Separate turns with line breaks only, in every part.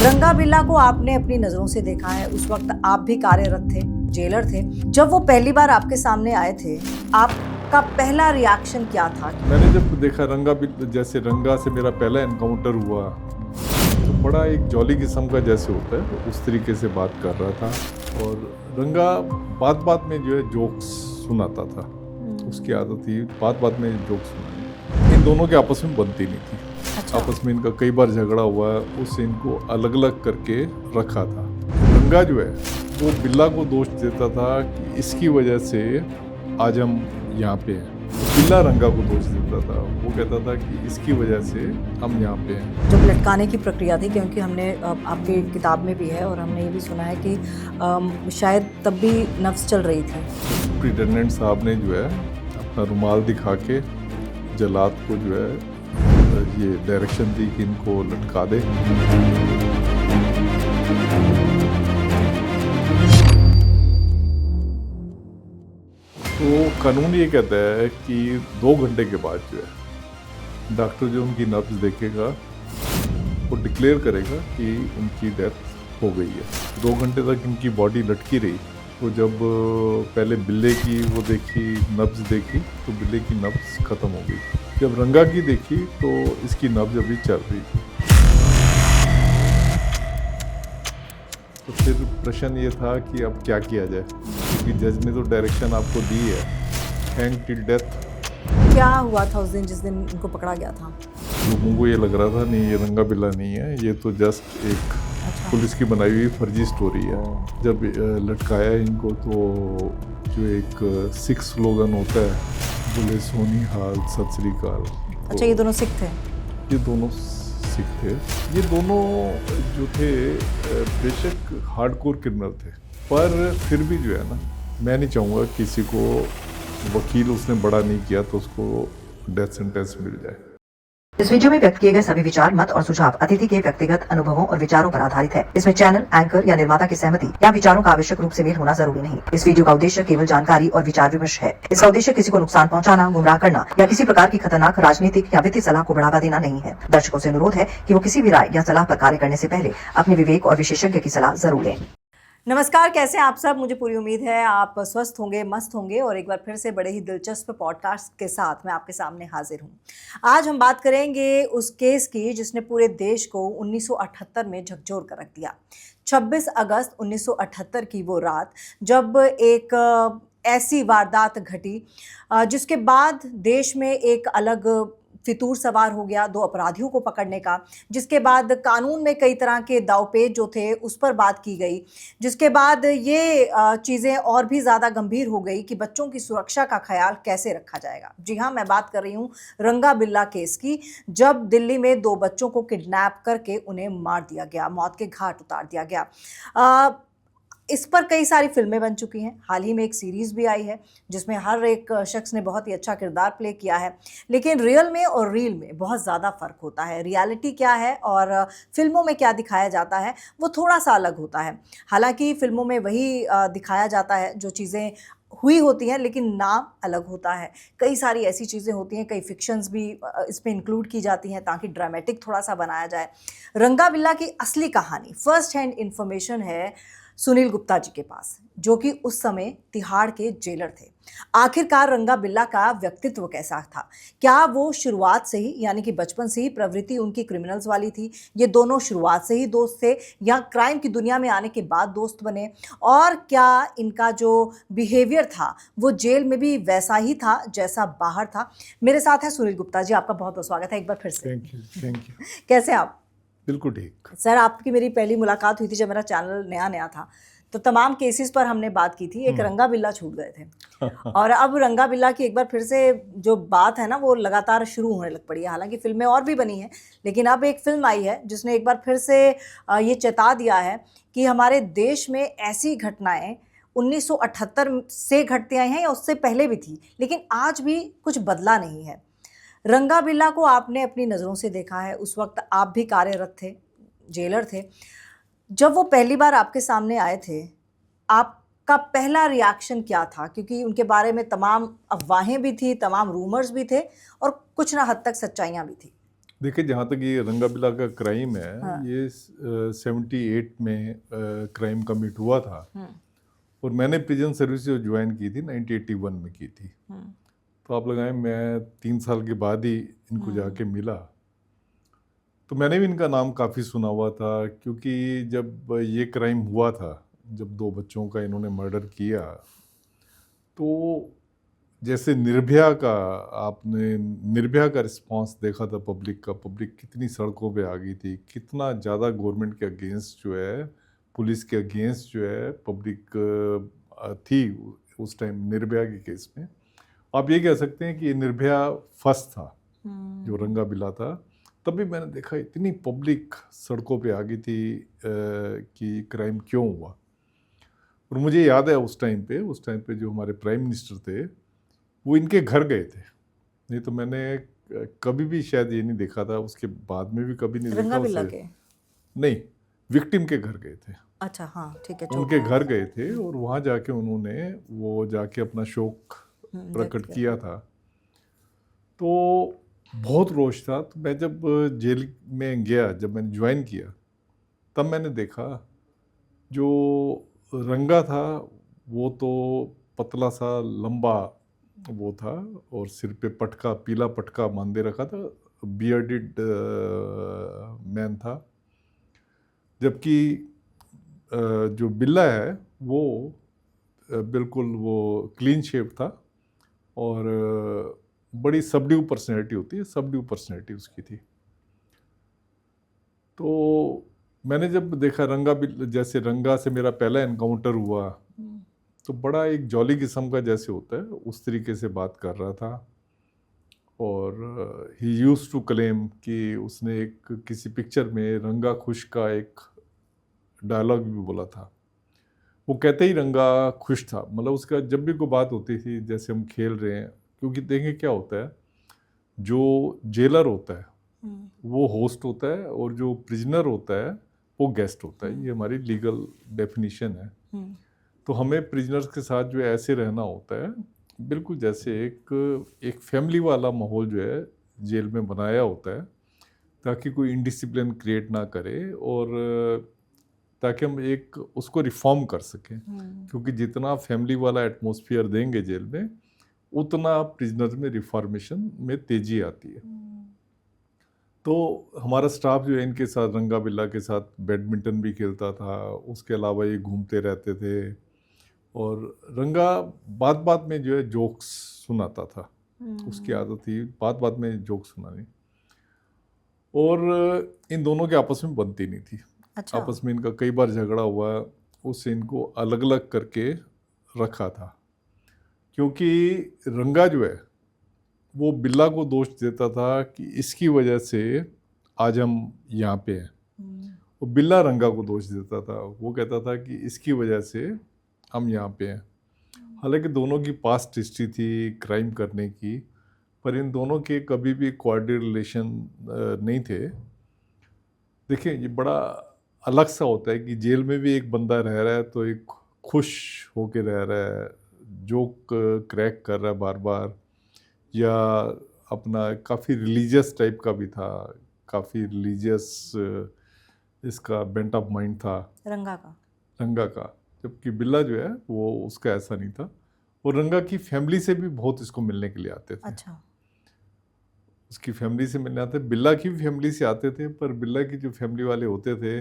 रंगा बिल्ला को आपने अपनी नजरों से देखा है। उस वक्त आप भी कार्यरत थे, जेलर थे। जब वो पहली बार आपके सामने आए थे, आपका पहला रिएक्शन क्या था?
मैंने जब देखा रंगा बिल्ला, जैसे रंगा से मेरा पहला एनकाउंटर हुआ तो बड़ा एक जॉली किस्म का जैसे होता है उस तरीके से बात कर रहा था। और रंगा बात बात में जो है जोक्स सुनाता था, उसकी आदत थी बात बात में जोक्स सुनाने। इन दोनों के आपस में बनती नहीं थी।
अच्छा।
आपस में इनका कई बार झगड़ा हुआ है, उससे इनको अलग अलग करके रखा था। रंगा जो है वो बिल्ला को दोष देता था कि इसकी वजह से आज हम यहाँ पे हैं। बिल्ला रंगा को दोष देता था, वो कहता था कि इसकी वजह से हम यहाँ पे हैं।
जब लटकाने की प्रक्रिया थी, क्योंकि हमने आपकी किताब में भी है और हमने ये भी सुना है कि शायद तब भी नफ्स चल रही थी।
सुप्रिटेंडेंट साहब ने जो है अपना रुमाल दिखा के जल्लाद को जो है ये डायरेक्शन दी कि इनको लटका दे। तो कानून ये कहता है कि 2 घंटे के बाद जो है डॉक्टर जो उनकी नब्ज देखेगा वो डिक्लेयर करेगा कि उनकी डेथ हो गई है। 2 घंटे तक इनकी बॉडी लटकी रही। तो जब पहले बिल्ले की वो देखी, नब्ज देखी, तो बिल्ले की नब्ज खत्म हो गई। जब रंगा की देखी तो इसकी नब्ज अभी चल रही थी। तो फिर प्रश्न ये था कि अब क्या किया जाए, क्योंकि जज ने तो डायरेक्शन आपको दी है, हैंग टिल डेथ।
क्या हुआ था उस दिन जिस दिन इनको पकड़ा गया था?
लोगों को ये लग रहा था नहीं, ये रंगा बिल्ला नहीं है, ये तो जस्ट एक पुलिस की बनाई हुई फर्जी स्टोरी है। जब लटकाया इनको तो जो एक सिख स्लोगन होता है, बोले सोनी हाल सत श्री अकाल।
अच्छा, ये दोनों सिख थे?
ये दोनों सिख थे। ये दोनों जो थे बेशक हार्डकोर क्रिमिनल थे, पर फिर भी जो है ना, मैं नहीं चाहूँगा किसी को वकील उसने बड़ा नहीं किया तो उसको डेथ सेंटेंस मिल जाए।
इस वीडियो में व्यक्त किए गए सभी विचार, मत और सुझाव अतिथि के व्यक्तिगत अनुभवों और विचारों पर आधारित है। इसमें चैनल, एंकर या निर्माता की सहमति या विचारों का आवश्यक रूप से मेल होना जरूरी नहीं। इस वीडियो का उद्देश्य केवल जानकारी और विचार विमर्श है। इसका उद्देश्य किसी को नुकसान पहुंचाना, गुमराह करना या किसी प्रकार की खतरनाक राजनीतिक या वित्तीय सलाह को बढ़ावा देना नहीं है। दर्शकों से अनुरोध है कि वो किसी भी राय या सलाह पर कार्य करने से पहले अपने विवेक और विशेषज्ञ की सलाह जरूर लें।
नमस्कार, कैसे हैं आप सब? मुझे पूरी उम्मीद है आप स्वस्थ होंगे, मस्त होंगे और एक बार फिर से बड़े ही दिलचस्प पॉडकास्ट के साथ मैं आपके सामने हाजिर हूं। आज हम बात करेंगे उस केस की जिसने पूरे देश को 1978 में झकझोर कर रख दिया। 26 अगस्त 1978 की वो रात, जब एक ऐसी वारदात घटी जिसके बाद देश में एक अलग फितूर सवार हो गया 2 अपराधियों को पकड़ने का, जिसके बाद कानून में कई तरह के दावपेच जो थे उस पर बात की गई, जिसके बाद ये चीज़ें और भी ज़्यादा गंभीर हो गई कि बच्चों की सुरक्षा का ख्याल कैसे रखा जाएगा। जी हाँ, मैं बात कर रही हूँ रंगा बिल्ला केस की, जब दिल्ली में 2 बच्चों को किडनैप करके उन्हें मार दिया गया, मौत के घाट उतार दिया गया। इस पर कई सारी फिल्में बन चुकी हैं। हाल ही में एक सीरीज़ भी आई है जिसमें हर एक शख्स ने बहुत ही अच्छा किरदार प्ले किया है। लेकिन रियल में और रील में बहुत ज़्यादा फ़र्क होता है। रियलिटी क्या है और फिल्मों में क्या दिखाया जाता है वो थोड़ा सा अलग होता है। हालांकि फिल्मों में वही दिखाया जाता है जो चीज़ें हुई होती हैं, लेकिन नाम अलग होता है। कई सारी ऐसी चीज़ें होती हैं, कई फिक्शंस भी इसमें इंक्लूड की जाती हैं ताकि ड्रामेटिक थोड़ा सा बनाया जाए। रंगा बिल्ला की असली कहानी, फर्स्ट हैंड इंफॉर्मेशन है सुनील गुप्ता जी के पास, जो कि उस समय तिहाड़ के जेलर थे। आखिरकार रंगा बिल्ला का व्यक्तित्व कैसा था? क्या वो शुरुआत से ही, यानी कि बचपन से ही प्रवृत्ति उनकी क्रिमिनल्स वाली थी? ये दोनों शुरुआत से ही दोस्त थे या क्राइम की दुनिया में आने के बाद दोस्त बने? और क्या इनका जो बिहेवियर था वो जेल में भी वैसा ही था जैसा बाहर था? मेरे साथ है सुनील गुप्ता जी, आपका बहुत बहुत स्वागत है एक बार फिर से।
Thank you.
कैसे आप?
बिल्कुल ठीक
सर, आपकी मेरी पहली मुलाकात हुई थी जब मेरा चैनल नया था, तो तमाम केसेस पर हमने बात की थी। एक रंगा बिल्ला छूट गए थे और अब रंगा बिल्ला की एक बार फिर से जो बात है ना वो लगातार शुरू होने लग पड़ी है। हालांकि फिल्में और भी बनी हैं, लेकिन अब एक फिल्म आई है जिसने एक बार फिर से ये चेता दिया है कि हमारे देश में ऐसी घटनाएं 1978 से घटती आई हैं या उससे पहले भी थी, लेकिन आज भी कुछ बदला नहीं है। रंगा बिल्ला को आपने अपनी नज़रों से देखा है। उस वक्त आप भी कार्यरत थे, जेलर थे। जब वो पहली बार आपके सामने आए थे, आपका पहला रिएक्शन क्या था? क्योंकि उनके बारे में तमाम अफवाहें भी थी, तमाम रूमर्स भी थे और कुछ ना हद तक सच्चाइयाँ भी थी।
देखिए, जहाँ तक ये रंगाबिला का क्राइम है,
हाँ।
ये 78 में क्राइम कमिट हुआ था
हम्म,
और मैंने प्रिजन सर्विस जो ज्वाइन की थी 1981 में की थी।
हम्म,
तो आप लगाएं, मैं 3 साल के बाद ही इनको जाके मिला। तो मैंने भी इनका नाम काफ़ी सुना हुआ था, क्योंकि जब ये क्राइम हुआ था, जब 2 बच्चों का इन्होंने मर्डर किया, तो जैसे निर्भया का, आपने निर्भया का रिस्पांस देखा था पब्लिक का, पब्लिक कितनी सड़कों पे आ गई थी, कितना ज़्यादा गवर्नमेंट के अगेंस्ट जो है, पुलिस के अगेंस्ट जो है पब्लिक थी उस टाइम निर्भया के केस में। आप ये कह सकते हैं कि ये निर्भया फर्स्ट था जो रंगाबिला था। तब भी मैंने देखा इतनी पब्लिक सड़कों पे आ गई थी कि क्राइम क्यों हुआ। और मुझे याद है उस टाइम पे जो हमारे प्राइम मिनिस्टर थे, वो इनके घर गए थे। नहीं तो मैंने कभी भी शायद ये नहीं देखा था, उसके बाद में भी कभी नहीं देखा
रंगाबिला
उसे।
के।
नहीं, विक्टिम के घर गए थे,
अच्छा, हाँ ठीक है,
उनके घर गए थे और वहाँ जाके उन्होंने वो जाके अपना शोक प्रकट किया था। तो बहुत रोष था। तो मैं जब जेल में गया, जब मैंने ज्वाइन किया, तब मैंने देखा जो रंगा था वो तो पतला सा लंबा वो था और सिर पे पटका, पीला पटका बांधे रखा था, बियर्डेड मैन था। जबकि जो बिल्ला है वो बिल्कुल वो क्लीन शेव था और बड़ी सबड्यू पर्सनैलिटी होती है, सबड्यू पर्सनैलिटी उसकी थी। तो मैंने जब देखा रंगा, जैसे रंगा से मेरा पहला एनकाउंटर हुआ, तो बड़ा एक जॉली किस्म का जैसे होता है उस तरीके से बात कर रहा था। और ही यूज्ड टू क्लेम कि उसने एक किसी पिक्चर में रंगा खुश का एक डायलॉग भी बोला था। वो कहते ही रंगा खुश था, मतलब उसका जब भी कोई बात होती थी, जैसे हम खेल रहे हैं, क्योंकि देखें क्या होता है, जो जेलर होता है वो होस्ट होता है और जो प्रिजनर होता है वो गेस्ट होता है। ये हमारी लीगल डेफिनेशन है। तो हमें प्रिजनर्स के साथ जो है ऐसे रहना होता है, बिल्कुल जैसे एक फैमिली वाला माहौल जो है जेल में बनाया होता है, ताकि कोई इनडिसिप्लिन क्रिएट ना करे और ताकि हम एक उसको रिफॉर्म कर सकें। क्योंकि जितना फैमिली वाला एटमॉस्फेयर देंगे जेल में, उतना प्रिजनर में रिफॉर्मेशन में तेजी आती है। तो हमारा स्टाफ जो है इनके साथ, रंगा बिल्ला के साथ बैडमिंटन भी खेलता था, उसके अलावा ये घूमते रहते थे और रंगा बात बात में जो है जोक्स सुनाता था। उसकी आदत थी बात बात में जोक्स सुनानी। और इन दोनों के आपस में बनती नहीं थी।
अच्छा।
आपस में इनका कई बार झगड़ा हुआ, उससे इनको अलग अलग करके रखा था। क्योंकि रंगा जो है वो बिल्ला को दोष देता था कि इसकी वजह से आज हम यहाँ पे हैं, वो बिल्ला रंगा को दोष देता था, वो कहता था कि इसकी वजह से हम यहाँ पे हैं। हालांकि दोनों की पास्ट हिस्ट्री थी क्राइम करने की, पर इन दोनों के कभी भी कोऑर्डिनेट रिलेशन नहीं थे। देखिए, ये बड़ा अलग सा होता है कि जेल में भी एक बंदा रह रहा है तो एक खुश होके रह रहा है, जोक क्रैक कर रहा है बार बार, या अपना काफ़ी रिलीजियस टाइप का भी था, काफ़ी रिलीजियस इसका बेंट ऑफ माइंड था रंगा का। जबकि बिल्ला जो है वो उसका ऐसा नहीं था। और रंगा की फैमिली से भी बहुत इसको मिलने के लिए आते थे।
अच्छा।
उसकी फैमिली से मिलने आते, बिल्ला की भी फैमिली से आते थे, पर बिल्ला की जो फैमिली वाले होते थे,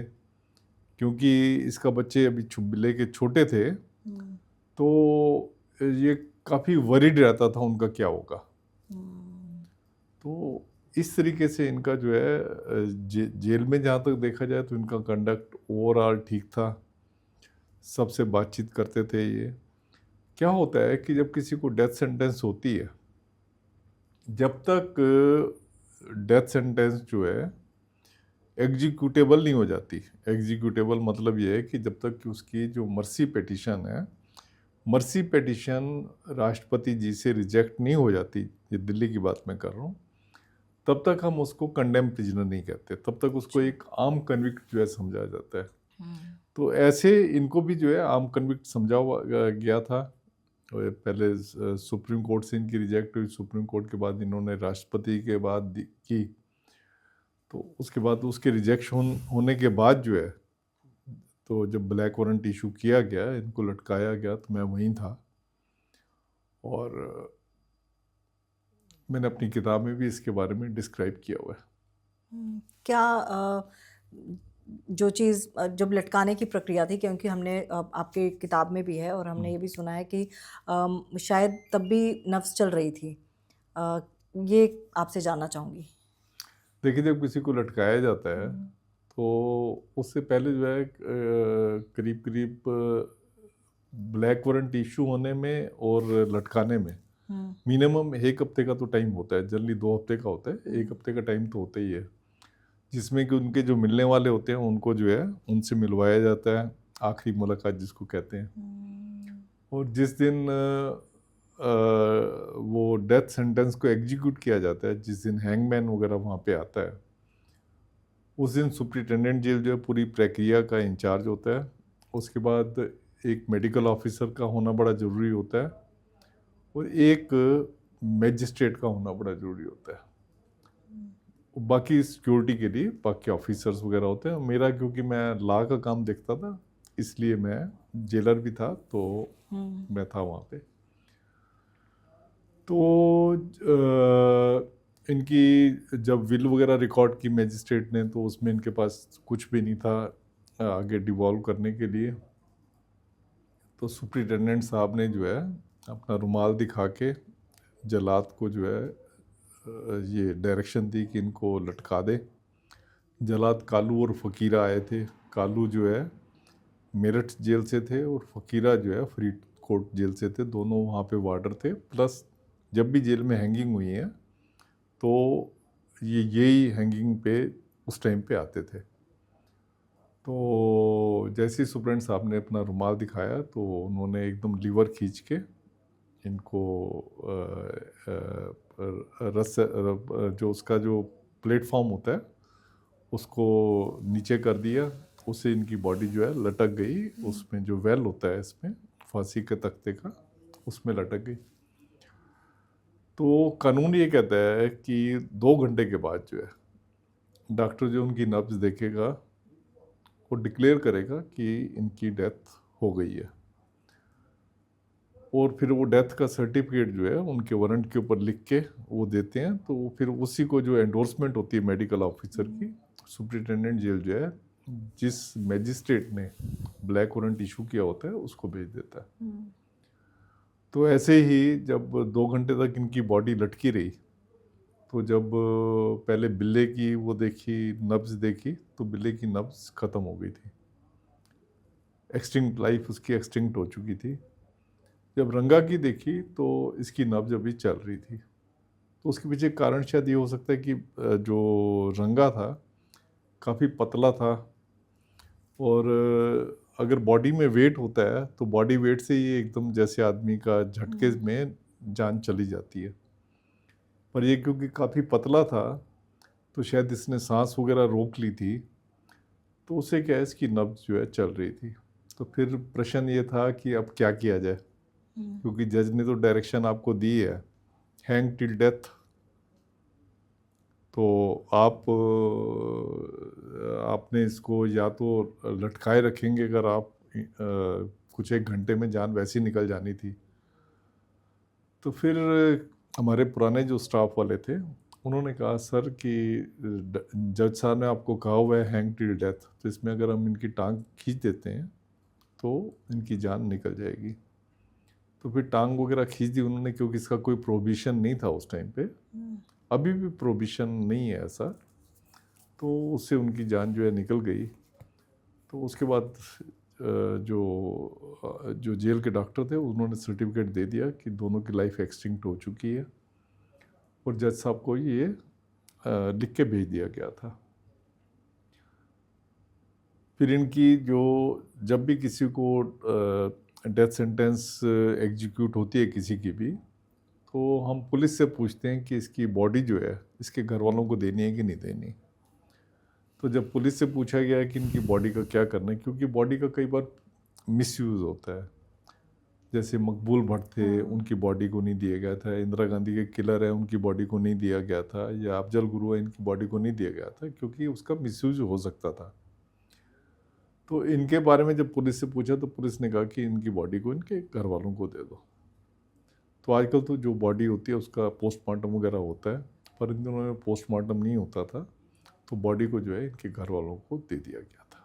क्योंकि इसका बच्चे अभी बिल्ले के छोटे थे, तो ये काफ़ी वरीड रहता था उनका क्या होगा। तो इस तरीके से इनका जो है जेल में जहाँ तक देखा जाए तो इनका कंडक्ट ओवरऑल ठीक था, सबसे बातचीत करते थे। ये क्या होता है कि जब किसी को डेथ सेंटेंस होती है, जब तक डेथ सेंटेंस जो है एग्जीक्यूटेबल नहीं हो जाती। एग्जीक्यूटेबल मतलब ये है कि जब तक कि उसकी जो मर्सी पिटीशन है, मर्सी पिटीशन राष्ट्रपति जी से रिजेक्ट नहीं हो जाती, ये दिल्ली की बात मैं कर रहा हूँ, तब तक हम उसको कंडेम प्रिजनर नहीं कहते, तब तक उसको एक आर्म कन्विक्ट जो है समझा जाता है। तो ऐसे इनको भी जो है आर्म कन्विक्ट समझा गया था। पहले सुप्रीम कोर्ट से इनकी रिजेक्ट हुई, सुप्रीम कोर्ट के बाद इन्होंने राष्ट्रपति के बाद की, तो उसके बाद उसके रिजेक्शन होने के बाद जो है, तो जब ब्लैक वारंट इशू किया गया, इनको लटकाया गया, तो मैं वहीं था। और मैंने अपनी किताब में भी इसके बारे में डिस्क्राइब किया हुआ है।
क्या जो चीज़ जब लटकाने की प्रक्रिया थी, क्योंकि हमने आपके किताब में भी है और हमने ये भी सुना है कि शायद तब भी नफ्स चल रही थी, ये आपसे जानना चाहूँगी।
देखिए, जब किसी को लटकाया जाता है तो उससे पहले जो है करीब करीब ब्लैक वारंट इशू होने में और लटकाने में मिनिमम 1 हफ्ते का तो टाइम होता है। जनरली 2 हफ्ते का होता है, 1 हफ्ते का टाइम तो होता ही है, जिसमें कि उनके जो मिलने वाले होते हैं उनको जो है उनसे मिलवाया जाता है, आखिरी मुलाकात जिसको कहते हैं। और जिस दिन वो डेथ सेंटेंस को एग्जीक्यूट किया जाता है, जिस दिन हैंगमैन वगैरह वहाँ पे आता है, उस दिन सुप्रिटेंडेंट जेल जो है पूरी प्रक्रिया का इंचार्ज होता है। उसके बाद एक मेडिकल ऑफिसर का होना बड़ा ज़रूरी होता है और एक मैजिस्ट्रेट का होना बड़ा ज़रूरी होता है। बाकी सिक्योरिटी के लिए बाकी ऑफिसर्स वगैरह होते हैं। मेरा क्योंकि मैं लॉ का काम देखता था, इसलिए मैं जेलर भी था, तो मैं था वहाँ पे। तो इनकी जब विल वगैरह रिकॉर्ड की मैजिस्ट्रेट ने, तो उसमें इनके पास कुछ भी नहीं था आगे डिवॉल्व करने के लिए। तो सुप्रिटेंडेंट साहब ने जो है अपना रुमाल दिखा के जल्लाद को जो है ये डायरेक्शन दी कि इनको लटका दे। जल्लाद कालू और फ़कीरा आए थे। कालू जो है मेरठ जेल से थे और फ़कीरा जो है फरीदकोट जेल से थे। दोनों वहाँ पे वार्डर थे। प्लस जब भी जेल में हैंगिंग हुई है तो यही हैंगिंग पे उस टाइम पे आते थे। तो जैसे ही सुप्रेंट साहब ने अपना रुमाल दिखाया तो उन्होंने एकदम लीवर खींच के इनको रस जो उसका जो प्लेटफॉर्म होता है उसको नीचे कर दिया। उससे इनकी बॉडी जो है लटक गई, उसमें जो वेल होता है इसमें फांसी के तख्ते का, उसमें लटक गई। तो कानून ये कहता है कि 2 घंटे के बाद जो है डॉक्टर जो उनकी नब्ज देखेगा वो डिक्लेयर करेगा कि इनकी डेथ हो गई है, और फिर वो डेथ का सर्टिफिकेट जो है उनके वारंट के ऊपर लिख के वो देते हैं। तो फिर उसी को जो एंडोर्समेंट होती है मेडिकल ऑफिसर की, सुप्रिटेंडेंट जेल जो है जिस मैजिस्ट्रेट ने ब्लैक वारंट इशू किया होता है उसको भेज देता है। तो ऐसे ही जब 2 घंटे तक इनकी बॉडी लटकी रही, तो जब पहले बिल्ले की वो देखी, नब्ज देखी, तो बिल्ले की नब्ज ख़त्म हो गई थी, एक्सटिंक्ट, लाइफ उसकी एक्सटिंक्ट हो चुकी थी। जब रंगा की देखी तो इसकी नब्ज अभी चल रही थी। तो उसके पीछे कारण शायद ये हो सकता है कि जो रंगा था काफ़ी पतला था, और अगर बॉडी में वेट होता है तो बॉडी वेट से ही एकदम जैसे आदमी का झटके में जान चली जाती है। पर ये क्योंकि काफ़ी पतला था तो शायद इसने सांस वगैरह रोक ली थी, तो उससे क्या है इसकी नब्ज जो है चल रही थी। तो फिर प्रश्न ये था कि अब क्या किया जाए, क्योंकि जज ने तो डायरेक्शन आपको दी है हैंग टिल डेथ। तो आपने इसको या तो लटकाए रखेंगे, अगर आप कुछ 1 घंटे में जान वैसे ही निकल जानी थी। तो फिर हमारे पुराने जो स्टाफ वाले थे उन्होंने कहा सर कि जज साहब ने आपको कहा हुआ है हैंग टिल डेथ, तो इसमें अगर हम इनकी टांग खींच देते हैं तो इनकी जान निकल जाएगी। तो फिर टांग वगैरह खींच दी उन्होंने, क्योंकि इसका कोई प्रोविज़न नहीं था उस टाइम पे, अभी भी प्रोविज़न नहीं है ऐसा। तो उससे उनकी जान जो है निकल गई। तो उसके बाद जो जेल के डॉक्टर थे उन्होंने सर्टिफिकेट दे दिया कि दोनों की लाइफ एक्सटिंक्ट हो चुकी है, और जज साहब को ये लिख के भेज दिया गया था। फिर इनकी जो जब भी किसी को डेथ सेंटेंस एग्जीक्यूट होती है किसी की भी, तो हम पुलिस से पूछते हैं कि इसकी बॉडी जो है इसके घर वालों को देनी है कि नहीं देनी। तो जब पुलिस से पूछा गया कि इनकी बॉडी का क्या करना है, क्योंकि बॉडी का कई बार मिसयूज़ होता है, जैसे मकबूल भट्ट थे, उनकी बॉडी को नहीं दिया गया था, इंदिरा गांधी के किलर है उनकी बॉडी को नहीं दिया गया था, या अफजल गुरु है इनकी बॉडी को नहीं दिया गया था, क्योंकि उसका मिसयूज हो सकता था। तो इनके बारे में जब पुलिस से पूछा तो पुलिस ने कहा कि इनकी बॉडी को इनके घर वालों को दे दो। तो आजकल तो जो बॉडी होती है उसका पोस्टमार्टम वगैरह होता है, पर इन दिनों में पोस्टमार्टम नहीं होता था, तो बॉडी को जो है इनके घर वालों को दे दिया गया था।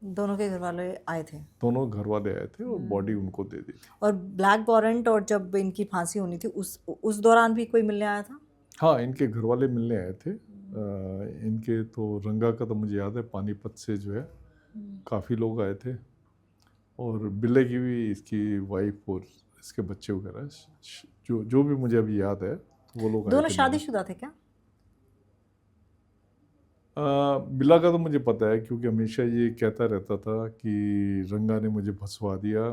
दोनों के घर वाले आए थे?
दोनों घर वाले आए थे और बॉडी उनको दे दी थी।
और ब्लैक वारंट और जब इनकी फांसी होनी थी उस दौरान भी कोई मिलने आया था?
हाँ, इनके घर वाले मिलने आए थे। इनके तो रंगा का तो मुझे याद है, पानीपत से जो है काफ़ी लोग आए थे, और बिल्ले की भी इसकी वाइफ और इसके बच्चे वगैरह, जो भी मुझे अभी याद है वो लोग आए
दोनों
थे।
शादीशुदा थे क्या?
बिल्ला का तो मुझे पता है, क्योंकि हमेशा ये कहता रहता था कि रंगा ने मुझे फंसवा दिया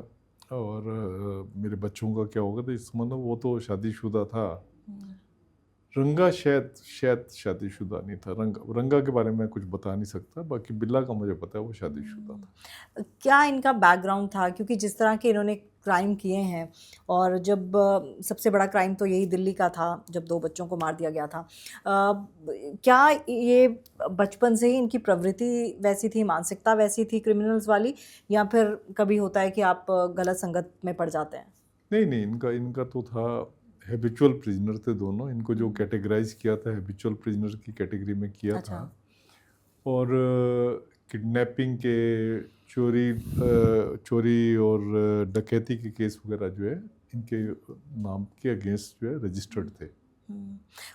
और मेरे बच्चों का क्या होगा, तो इस मतलब वो तो शादीशुदा था। रंगा शायद शादीशुदा नहीं था। रंगा के बारे में मैं कुछ बता नहीं सकता, बाकी बिल्ला का मुझे पता है वो शादीशुदा था।
क्या इनका बैकग्राउंड था? क्योंकि जिस तरह के इन्होंने क्राइम किए हैं, और जब सबसे बड़ा क्राइम तो यही दिल्ली का था जब 2 बच्चों को मार दिया गया था। क्या ये बचपन से ही इनकी प्रवृत्ति वैसी थी, मानसिकता वैसी थी क्रिमिनल्स वाली, या फिर कभी होता है कि आप गलत संगत में पड़ जाते हैं?
नहीं, इनका तो था, हैबिचुअल प्रिजनर थे दोनों। इनको जो कैटेगराइज किया था हैबिचुअल प्रिजनर की कैटेगरी में किया
अच्छा।
था। और किडनैपिंग के, चोरी और डकैती के केस वगैरह जो है इनके नाम के अगेंस्ट जो है रजिस्टर्ड थे।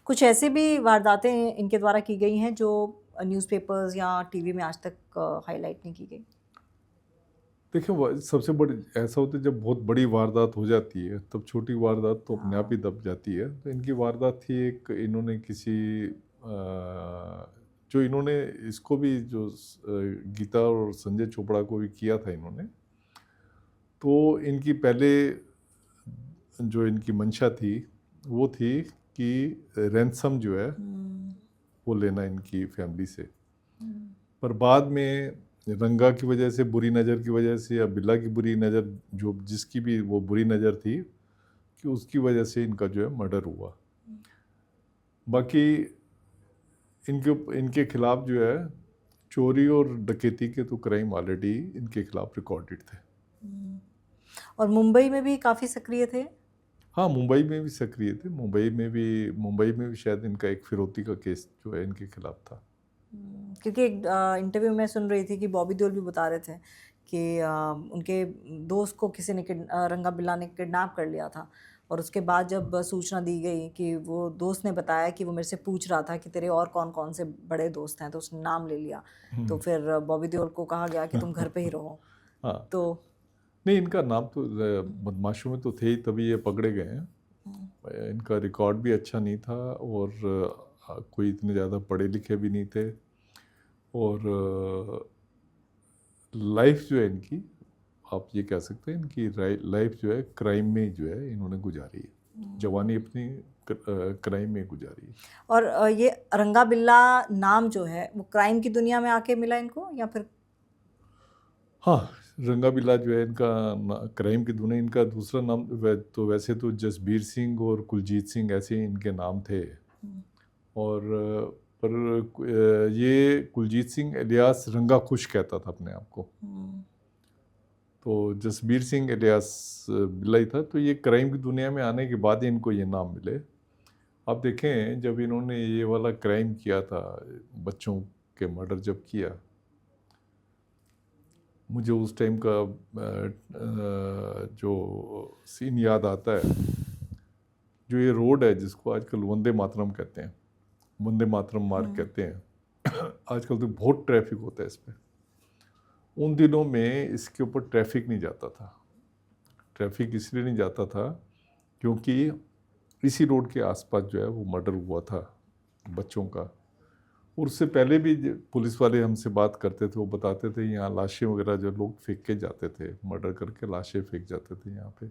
कुछ ऐसे भी वारदातें इनके द्वारा की गई हैं जो न्यूज़पेपर्स या टीवी में आज तक हाईलाइट नहीं की गई?
देखिए, सबसे बड़ी ऐसा होता है जब बहुत बड़ी वारदात हो जाती है, तब छोटी वारदात तो अपने आप ही दब जाती है। तो इनकी वारदात थी एक, इन्होंने किसी जो इन्होंने इसको भी जो गीता और संजय चोपड़ा को भी किया था इन्होंने, तो इनकी पहले जो इनकी मंशा थी वो थी कि रैंसम जो है वो लेना इनकी फैमिली से। पर बाद में रंगा की वजह से, बुरी नज़र की वजह से, या बिल्ला की बुरी नज़र, जो जिसकी भी वो बुरी नज़र थी, कि उसकी वजह से इनका जो है मर्डर हुआ। बाकी इनके खिलाफ जो है चोरी और डकैती के तो क्राइम ऑलरेडी इनके खिलाफ रिकॉर्डेड थे।
और मुंबई में भी काफ़ी सक्रिय थे?
हाँ, मुंबई में भी सक्रिय थे। मुंबई में भी शायद इनका एक फिरौती का केस जो है इनके खिलाफ था।
क्योंकि एक इंटरव्यू में सुन रही थी कि बॉबी देओल भी बता रहे थे कि उनके दोस्त को किसी ने रंगा बिल्ला ने किडनैप कर लिया था, और उसके बाद जब सूचना दी गई कि वो दोस्त ने बताया कि वो मेरे से पूछ रहा था कि तेरे और कौन कौन से बड़े दोस्त हैं, तो उसने नाम ले लिया। तो फिर बॉबी देओल को कहा गया कि तुम घर पे ही रहो।
हाँ,
तो
नहीं, इनका नाम तो बदमाशों में तो थे ही, तभी ये पकड़े गए हैं। इनका रिकॉर्ड भी अच्छा नहीं था, और कोई इतने ज़्यादा पढ़े लिखे भी नहीं थे, और लाइफ जो है इनकी, आप ये कह सकते हैं इनकी लाइफ जो है क्राइम में जो है इन्होंने गुजारी है। जवानी अपनी क्राइम में गुजारी है।
और ये रंगा बिल्ला नाम जो है वो क्राइम की दुनिया में आके मिला इनको, या फिर?
हाँ, रंगा बिल्ला जो है इनका क्राइम की दुनिया, इनका दूसरा नाम तो वैसे तो जसबीर सिंह और कुलजीत सिंह ऐसे इनके नाम थे। और पर ये कुलजीत सिंह इलियास रंगा खुश कहता था अपने आप को। तो जसबीर सिंह इलियास बिल्ला ही था। तो ये क्राइम की दुनिया में आने के बाद ही इनको ये नाम मिले। आप देखें, जब इन्होंने ये वाला क्राइम किया था, बच्चों के मर्डर जब किया, मुझे उस टाइम का जो सीन याद आता है, जो ये रोड है जिसको आजकल वंदे मातरम कहते हैं, वंदे मातरम मार्ग कहते हैं। आजकल तो बहुत ट्रैफिक होता है इस पर। उन दिनों में इसके ऊपर ट्रैफिक नहीं जाता था। ट्रैफिक इसलिए नहीं जाता था क्योंकि इसी रोड के आसपास जो है वो मर्डर हुआ था बच्चों का। और उससे पहले भी पुलिस वाले हमसे बात करते थे, वो बताते थे यहाँ लाशें वगैरह जो लोग फेंक के जाते थे, मर्डर करके लाशें फेंक जाते थे यहाँ पे।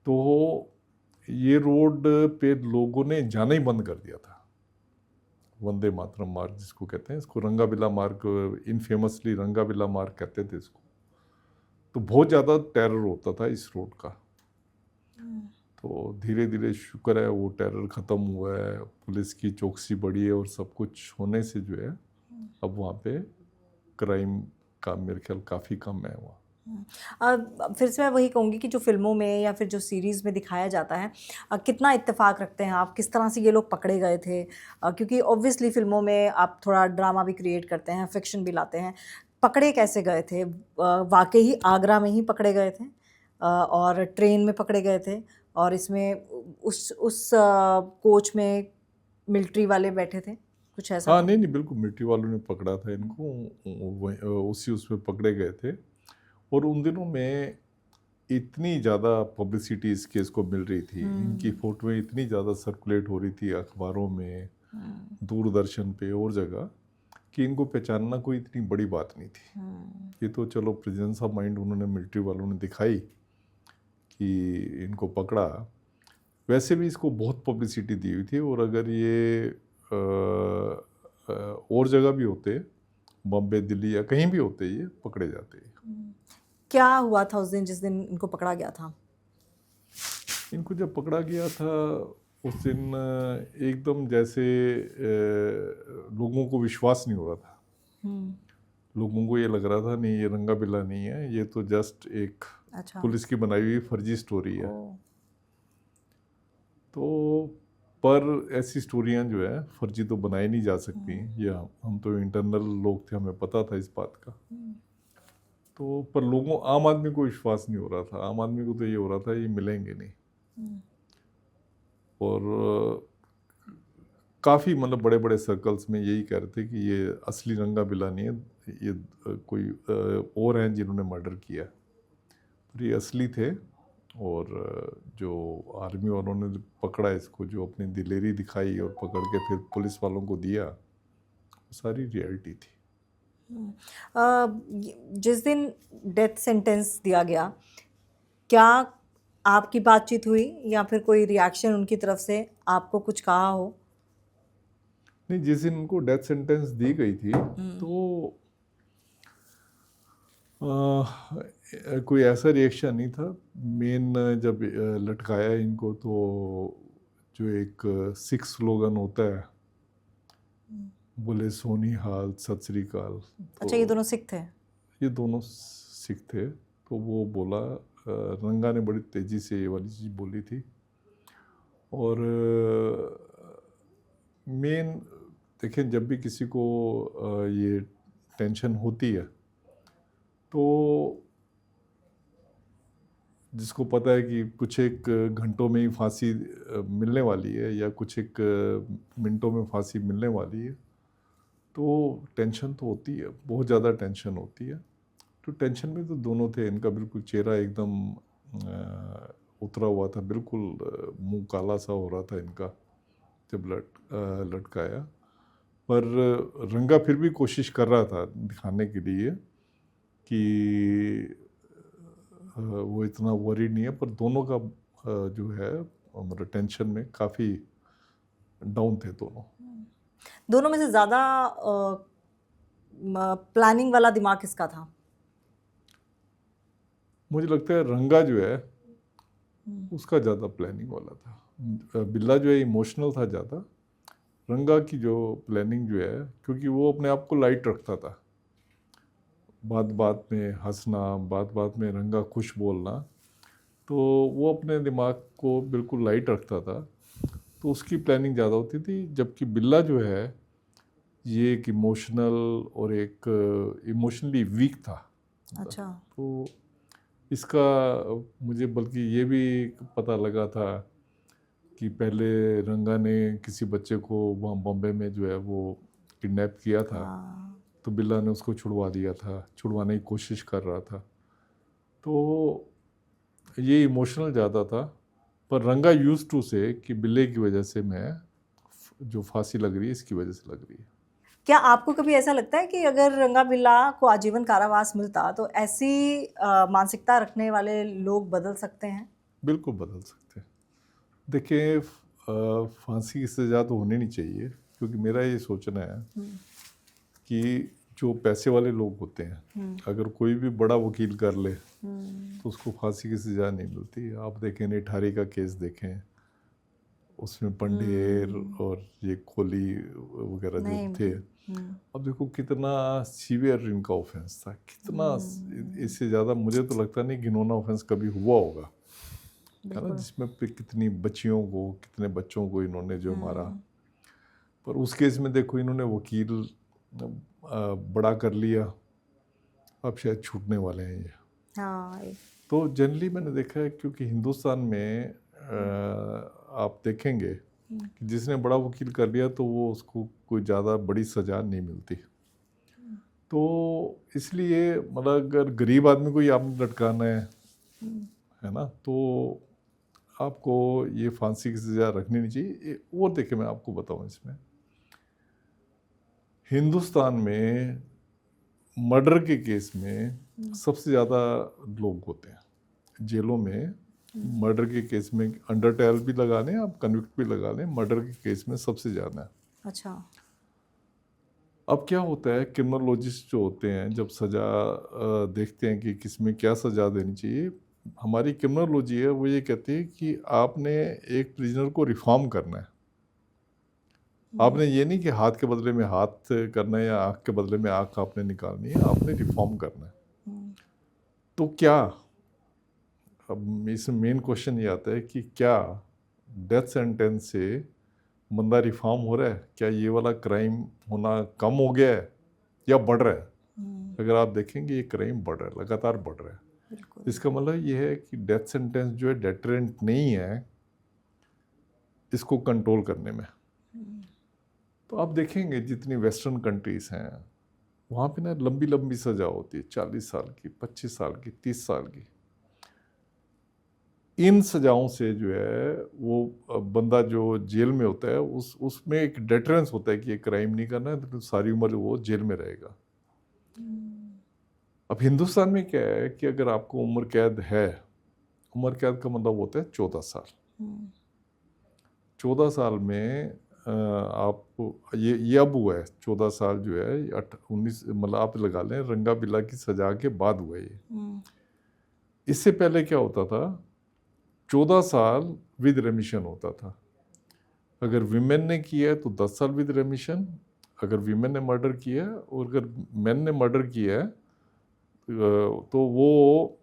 तो ये रोड पे लोगों ने जाना ही बंद कर दिया था। वंदे मातरम मार्ग जिसको कहते हैं, इसको रंगा बिल्ला मार्ग, इनफेमसली रंगा बिल्ला मार्ग कहते थे इसको। तो बहुत ज़्यादा टेरर होता था इस रोड का। तो धीरे धीरे शुक्र है वो टेरर ख़त्म हुआ है, पुलिस की चौकसी बढ़ी है और सब कुछ होने से जो है अब वहाँ पे क्राइम का मेरे ख्याल काफ़ी कम है वहाँ।
फिर से मैं वही कहूँगी कि जो फ़िल्मों में या फिर जो सीरीज़ में दिखाया जाता है, कितना इत्तेफाक रखते हैं आप, किस तरह से ये लोग पकड़े गए थे? क्योंकि ऑब्वियसली फ़िल्मों में आप थोड़ा ड्रामा भी क्रिएट करते हैं, फ़िक्शन भी लाते हैं। पकड़े कैसे गए थे? वाक़ई ही आगरा में ही पकड़े गए थे और ट्रेन में पकड़े गए थे और इसमें उस कोच में मिलिट्री वाले बैठे थे? कुछ ऐसा
हाँ,
था?
नहीं, नहीं, बिल्कुल मिलिट्री वालों ने पकड़ा था इनको, उसी उसमें पकड़े गए थे। और उन दिनों में इतनी ज़्यादा पब्लिसिटी इस केस को मिल रही थी, इनकी फ़ोटोएँ इतनी ज़्यादा सर्कुलेट हो रही थी अखबारों में, दूरदर्शन पे और जगह, कि इनको पहचानना कोई इतनी बड़ी बात नहीं थी। ये तो चलो प्रेजेंस ऑफ माइंड उन्होंने मिलिट्री वालों ने दिखाई कि इनको पकड़ा। वैसे भी इसको बहुत पब्लिसिटी दी हुई थी और अगर ये और जगह भी होते, बॉम्बे, दिल्ली या कहीं भी होते, ये पकड़े जाते।
क्या हुआ था उस दिन जिस दिन इनको पकड़ा गया था?
इनको जब पकड़ा गया था उस दिन एकदम जैसे लोगों को विश्वास नहीं हो रहा था। लोगों को ये लग रहा था नहीं ये रंगा बिल्ला नहीं है, ये तो जस्ट एक
अच्छा।
पुलिस की बनाई हुई फर्जी स्टोरी है।
ओह!
तो पर ऐसी स्टोरियां जो है फर्जी तो बनाई नहीं जा सकती, ये हम तो इंटरनल लोग थे, हमें पता था इस बात का। तो पर लोगों आम आदमी को विश्वास नहीं हो रहा था, आम आदमी को तो ये हो रहा था ये मिलेंगे नहीं। और काफ़ी मतलब बड़े बड़े सर्कल्स में यही कह रहे थे कि ये असली रंगा बिल्ला नहीं है, ये कोई और हैं जिन्होंने मर्डर किया। पर ये असली थे और जो आर्मी वालों ने पकड़ा इसको, जो अपनी दिलेरी दिखाई और पकड़ के फिर पुलिस वालों को दिया, वो सारी रियलिटी थी।
जिस दिन डेथ सेंटेंस दिया गया, क्या आपकी बातचीत हुई या फिर कोई रिएक्शन उनकी तरफ से आपको कुछ कहा हो?
नहीं, जिस दिन उनको डेथ सेंटेंस दी गई थी तो कोई ऐसा रिएक्शन नहीं था। मेन जब लटकाया इनको तो जो एक सिख स्लोगन होता है, बोले सोनी हाल सत श्री अकाल।
अच्छा, ये दोनों सिख थे?
ये दोनों सिख थे। तो वो बोला, रंगा ने बड़ी तेज़ी से ये वाली चीज़ बोली थी। और मेन देखें, जब भी किसी को ये टेंशन होती है तो जिसको पता है कि कुछ एक घंटों में ही फांसी मिलने वाली है या कुछ एक मिनटों में फांसी मिलने वाली है, तो टेंशन तो होती है, बहुत ज़्यादा टेंशन होती है। तो टेंशन में तो दोनों थे, इनका बिल्कुल चेहरा एकदम उतरा हुआ था, बिल्कुल मुंह काला सा हो रहा था इनका जब लटकाया। पर रंगा फिर भी कोशिश कर रहा था दिखाने के लिए कि वो इतना वरीड नहीं है, पर दोनों का जो है मतलब टेंशन में काफ़ी डाउन थे दोनों।
दोनों में से ज़्यादा प्लानिंग वाला दिमाग किसका था?
मुझे लगता है रंगा जो है उसका ज़्यादा प्लानिंग वाला था। बिल्ला जो है इमोशनल था ज़्यादा। रंगा की जो प्लानिंग जो है, क्योंकि वो अपने आप को लाइट रखता था, बात बात में हंसना, बात बात में रंगा खुश बोलना, तो वो अपने दिमाग को बिल्कुल लाइट रखता था, तो उसकी प्लानिंग ज़्यादा होती थी। जबकि बिल्ला जो है ये एक इमोशनल और एक इमोशनली वीक था।
अच्छा।
तो इसका मुझे बल्कि ये भी पता लगा था कि पहले रंगा ने किसी बच्चे को वहाँ बॉम्बे में जो है वो किडनैप किया था, तो बिल्ला ने उसको छुड़वा दिया था, छुड़वाने की कोशिश कर रहा था। तो ये इमोशनल ज़्यादा था। पर रंगा यूज टू से कि बिल्ले की वजह से मैं जो फांसी लग रही है इसकी वजह से लग रही है।
क्या आपको कभी ऐसा लगता है कि अगर रंगा बिल्ला को आजीवन कारावास मिलता तो ऐसी मानसिकता रखने वाले लोग बदल सकते हैं?
बिल्कुल बदल सकते हैं। देखिए, फांसी की सज़ा तो होनी नहीं चाहिए, क्योंकि मेरा ये सोचना है कि जो पैसे वाले लोग होते हैं, अगर कोई भी बड़ा वकील कर ले तो उसको फांसी की सज़ा नहीं मिलती। आप देखें निठारी का केस देखें, उसमें पंडेर और ये कोहली वगैरह जो थे, अब देखो कितना सीवियर इनका ऑफेंस था, कितना इससे ज़्यादा मुझे तो लगता नहीं घिनौना ऑफेंस कभी हुआ होगा, है ना, जिसमें पे कितनी बच्चियों को, कितने बच्चों को इन्होंने जो मारा। पर उस केस में देखो इन्होंने वकील बड़ा कर लिया, अब शायद छूटने वाले हैं ये।
हाँ।
तो जनरली मैंने देखा है, क्योंकि हिंदुस्तान में आप देखेंगे कि जिसने बड़ा वकील कर लिया तो वो उसको कोई ज़्यादा बड़ी सज़ा नहीं मिलती। तो इसलिए मतलब अगर गरीब आदमी को ही आपने लटकाना है ना, तो आपको ये फांसी की सज़ा रखनी नहीं चाहिए। और देखिए मैं आपको बताऊं, इसमें हिंदुस्तान में मर्डर के केस में सबसे ज़्यादा लोग होते हैं जेलों में। मर्डर के केस में अंडर ट्रायल भी लगा लें आप, कन्विक्ट भी लगा लें, मर्डर के केस में सबसे ज़्यादा है।
अच्छा।
अब क्या होता है, क्रिमिनोलॉजिस्ट जो होते हैं जब सज़ा देखते हैं कि किस में क्या सज़ा देनी चाहिए, हमारी क्रिमिनोलॉजी है वो ये कहती है कि आपने एक प्रिजनर को रिफॉर्म करना है। आपने ये नहीं कि हाथ के बदले में हाथ करना है या आँख के बदले में आँख आपने निकालनी है, आपने रिफॉर्म करना है। तो क्या, अब इसमें मेन क्वेश्चन ये आता है कि क्या डेथ सेंटेंस से बंदा रिफॉर्म हो रहा है? क्या ये वाला क्राइम होना कम हो गया है या बढ़ रहा है? अगर आप देखेंगे ये क्राइम बढ़ रहा है, लगातार बढ़ रहा है। इसका मतलब ये है कि डेथ सेंटेंस जो है डेटरेंट नहीं है इसको कंट्रोल करने में। तो आप देखेंगे जितनी वेस्टर्न कंट्रीज़ हैं वहाँ पे ना लंबी लंबी सज़ा होती है, 40 साल की, 25 साल की, 30 साल की। इन सजाओं से जो है वो बंदा जो जेल में होता है उसमें एक डेटरेंस होता है कि ये क्राइम नहीं करना है, तो सारी उम्र वो जेल में रहेगा। अब हिंदुस्तान में क्या है कि अगर आपको उम्र कैद है, उम्र कैद का मतलब होता है 14 साल। 14 साल में आप ये अब हुआ है 14 साल जो है 19 मतलब आप लगा लें रंगा बिला की सजा के बाद हुआ ये। इससे पहले क्या होता था, 14 साल विद रेमिशन होता था। अगर विमेन ने किया है तो 10 साल विद रेमिशन, अगर विमेन ने मर्डर किया है, और अगर मैन ने मर्डर किया है तो वो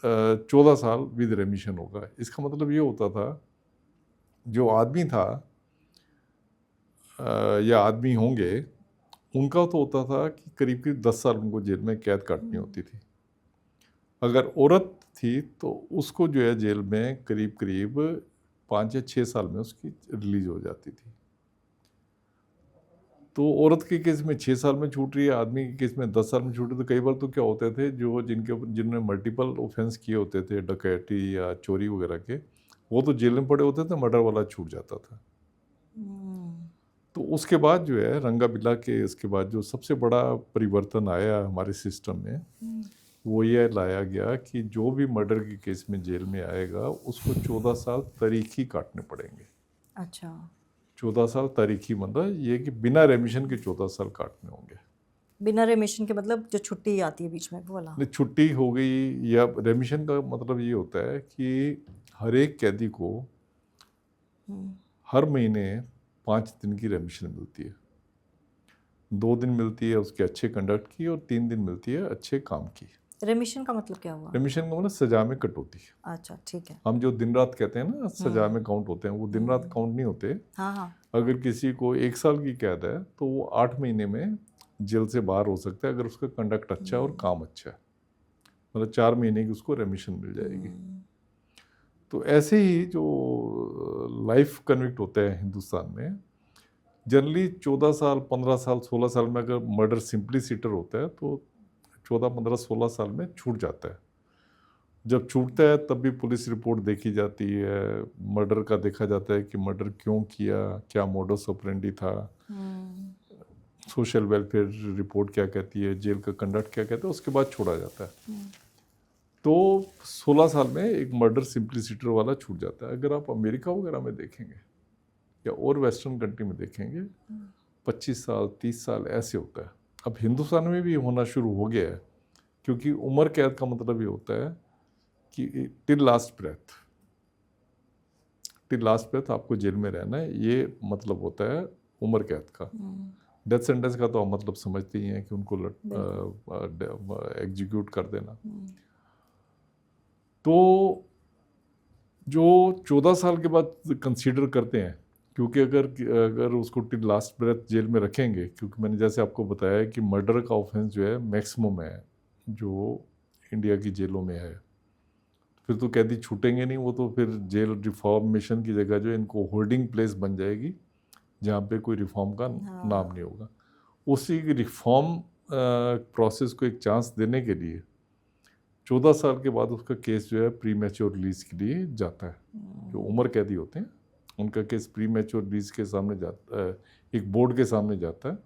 14 साल विद रेमिशन होगा। इसका मतलब ये होता था जो आदमी था या आदमी होंगे उनका तो होता था कि करीब करीब 10 साल उनको जेल में कैद काटनी होती थी। अगर औरत थी तो उसको जो है जेल में करीब करीब 5 या 6 साल में उसकी रिलीज हो जाती थी। तो औरत के केस में 6 साल में छूट रही है, आदमी के केस में 10 साल में छूट रही है। तो कई बार तो क्या होते थे जो जिन्होंने मल्टीपल ऑफेंस किए होते थे, डकैती या चोरी वगैरह के, वो तो जेल में पड़े होते थे, मर्डर वाला छूट जाता था। तो उसके बाद जो है रंगा बिला के इसके बाद जो सबसे बड़ा परिवर्तन आया हमारे सिस्टम में वो ये लाया गया कि जो भी मर्डर के केस में जेल में आएगा उसको 14 साल तारीखी काटने पड़ेंगे।
अच्छा। 14
साल तारीखी मतलब ये कि बिना रेमिशन के 14 साल काटने होंगे।
बिना रेमिशन के मतलब जो छुट्टी आती है बीच में वो वाला?
नहीं, छुट्टी हो गई या रेमिशन का मतलब ये होता है कि हर एक कैदी को हर महीने 5 दिन की रेमिशन मिलती है। 2 दिन मिलती है उसके अच्छे कंडक्ट की और 3 दिन मिलती है अच्छे काम की।
रेमिशन का मतलब क्या हुआ?
रेमिशन का मतलब सजा में कटौती।
अच्छा, ठीक है।
हम जो दिन रात कहते हैं ना सजा में काउंट होते हैं, वो दिन रात काउंट नहीं होते।
हाँ।
अगर किसी को 1 साल की कैद है तो वो 8 महीने में जेल से बाहर हो सकता है अगर उसका कंडक्ट अच्छा है और काम अच्छा है, मतलब 4 महीने की उसको रेमिशन मिल जाएगी। तो ऐसे ही जो लाइफ कन्विक्ट होते हैं हिंदुस्तान में जनरली 14 साल, 15 साल, 16 साल में अगर मर्डर सिंपलीसिटर होता है तो 14, 15, 16 साल में छूट जाता है। जब छूटता है तब भी पुलिस रिपोर्ट देखी जाती है, मर्डर का देखा जाता है कि मर्डर क्यों किया, क्या मोडस ऑपरेंडी था, सोशल वेलफेयर रिपोर्ट क्या कहती है, जेल का कंडक्ट क्या कहता है, उसके बाद छोड़ा जाता है। तो 16 साल में एक मर्डर सिंपलीसिटर वाला छूट जाता है। अगर आप अमेरिका वगैरह में देखेंगे या और वेस्टर्न कंट्री में देखेंगे 25 साल, 30 साल ऐसे होता है। अब हिंदुस्तान में भी होना शुरू हो गया है, क्योंकि उम्र कैद का मतलब ये होता है कि टिल लास्ट ब्रेथ आपको जेल में रहना है, ये मतलब होता है उम्र कैद का। डेथ सेंटेंस का तो आप मतलब समझते ही हैं कि उनको एग्जीक्यूट कर देना। तो जो 14 साल के बाद कंसीडर करते हैं, क्योंकि अगर उसको टिल लास्ट ब्रेथ जेल में रखेंगे, क्योंकि मैंने जैसे आपको बताया कि मर्डर का ऑफेंस जो है मैक्सिमम है जो इंडिया की जेलों में है, फिर तो कैदी छूटेंगे नहीं, वो तो फिर जेल रिफॉर्मेशन की जगह जो है इनको होल्डिंग प्लेस बन जाएगी जहाँ पे कोई रिफॉर्म का नाम नहीं होगा। उसी रिफॉर्म प्रोसेस को एक चांस देने के लिए 14 साल के बाद उसका केस जो है प्री मैच्योर रिलीज के लिए जाता है। जो उम्र कैदी होते हैं उनका केस प्री मैच्योर रिलीज के सामने जाता है, एक बोर्ड के सामने जाता है,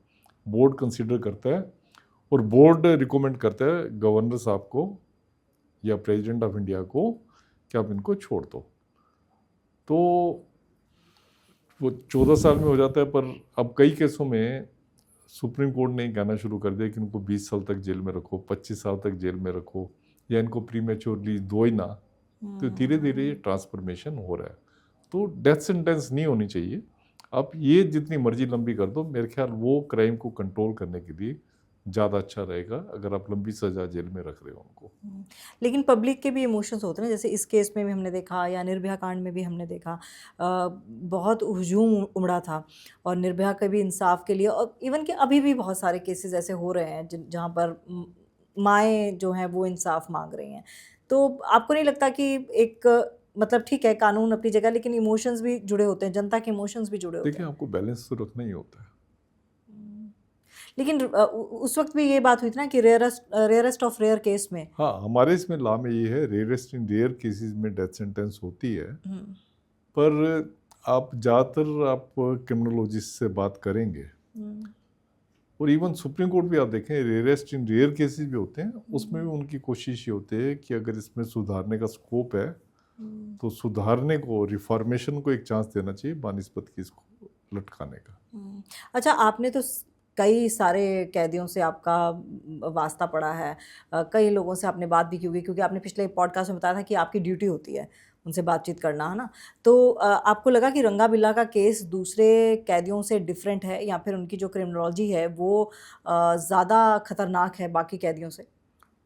बोर्ड कंसीडर करता है और बोर्ड रिकमेंड करता है गवर्नर साहब को या प्रेसिडेंट ऑफ इंडिया को कि आप इनको छोड़ दो। तो वो 14 साल में हो जाता है, पर अब कई केसों में सुप्रीम कोर्ट ने कहना शुरू कर दिया कि इनको 20 साल तक जेल में रखो, 25 साल तक जेल में रखो, या इनको प्री मैच्योर रिलीज दो ही ना। तो धीरे धीरे ये ट्रांसफॉर्मेशन हो रहा है। तो डेथ सेंटेंस नहीं होनी चाहिए। आप ये जितनी मर्जी लंबी कर दो, मेरे ख्याल वो क्राइम को कंट्रोल करने के लिए ज़्यादा अच्छा रहेगा अगर आप लंबी सज़ा जेल में रख रहे हो उनको।
लेकिन पब्लिक के भी इमोशंस होते हैं ना, जैसे इस केस में भी हमने देखा या निर्भया कांड में भी हमने देखा, बहुत हुजूम उमड़ा था और निर्भया के भी इंसाफ के लिए, और इवन कि अभी भी बहुत सारे केसेस ऐसे हो रहे हैं जहाँ पर माएँ जो हैं वो इंसाफ मांग रही हैं। तो आपको नहीं लगता कि एक मतलब ठीक है कानून अपनी जगह, लेकिन इमोशंस भी जुड़े होते हैं, जनता के इमोशंस भी जुड़े होते
देखिए,
हैं।
आपको बैलेंस तो रखना ही होता है।
लेकिन उस वक्त भी ये बात हुई थी ना कि रेयरेस्ट ऑफ रेयर केस में,
हाँ, हमारे इसमें लॉ में ये है, रेयरेस्ट इन रेयर केसेस में डेथ सेंटेंस होती है। पर आप ज़्यादातर आप क्रिमिनोलॉजिस्ट से बात करेंगे, और इवन सुप्रीम कोर्ट भी आप देखें रेयरेस्ट इन रेयर केसेस भी होते हैं, उसमें भी उनकी कोशिश ये होती है कि अगर इसमें सुधारने का स्कोप है तो सुधारने को, रिफॉर्मेशन को एक चांस देना चाहिए बानिस्बत की इसको लटकाने का।
अच्छा, आपने तो कई सारे कैदियों से आपका वास्ता पड़ा है, कई लोगों से आपने बात भी की होगी, क्योंकि आपने पिछले पॉडकास्ट में बताया था कि आपकी ड्यूटी होती है उनसे बातचीत करना, है ना। तो आपको लगा कि रंगा बिल्ला का केस दूसरे कैदियों से डिफरेंट है, या फिर उनकी जो क्रिमिनोलॉजी है वो ज़्यादा खतरनाक है बाकी कैदियों से?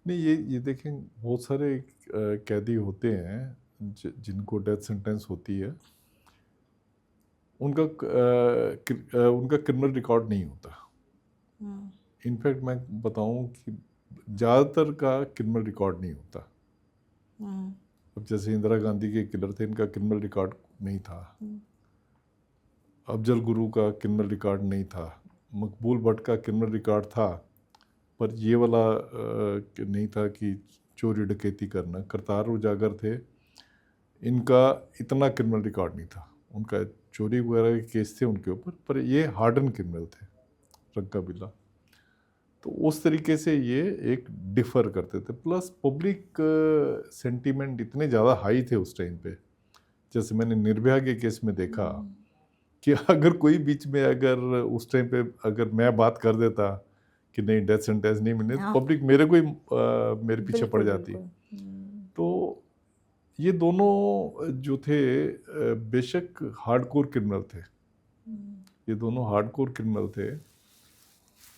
नहीं, ये देखें, बहुत सारे कैदी होते हैं जिनको डेथ सेंटेंस होती है, उनका क्रिमिनल रिकॉर्ड नहीं होता। इनफैक्ट मैं बताऊं कि ज़्यादातर का क्रिमिनल रिकॉर्ड नहीं होता। अब जैसे इंदिरा गांधी के किलर थे, इनका क्रिमिनल रिकॉर्ड नहीं था। अफजल गुरु का क्रिमिनल रिकॉर्ड नहीं था। मकबूल भट्ट का क्रिमिनल रिकॉर्ड था, पर ये वाला नहीं था कि चोरी डकैती करना। करतार उजागर थे, इनका इतना क्रिमिनल रिकॉर्ड नहीं था। उनका चोरी वगैरह के केस थे उनके ऊपर, पर ये हार्डन क्रिमिनल थे, रंगा बिल्ला। तो उस तरीके से ये एक डिफ़र करते थे। प्लस पब्लिक सेंटीमेंट इतने ज़्यादा हाई थे उस टाइम पे, जैसे मैंने निर्भया के केस में देखा कि अगर कोई बीच में अगर उस टाइम पे अगर मैं बात कर देता कि नहीं डेथ सेंटेंस नहीं मिलने, तो पब्लिक मेरे पीछे पड़ जाती। तो ये दोनों जो थे बेशक हार्डकोर क्रिमिनल थे, ये दोनों हार्डकोर क्रिमिनल थे,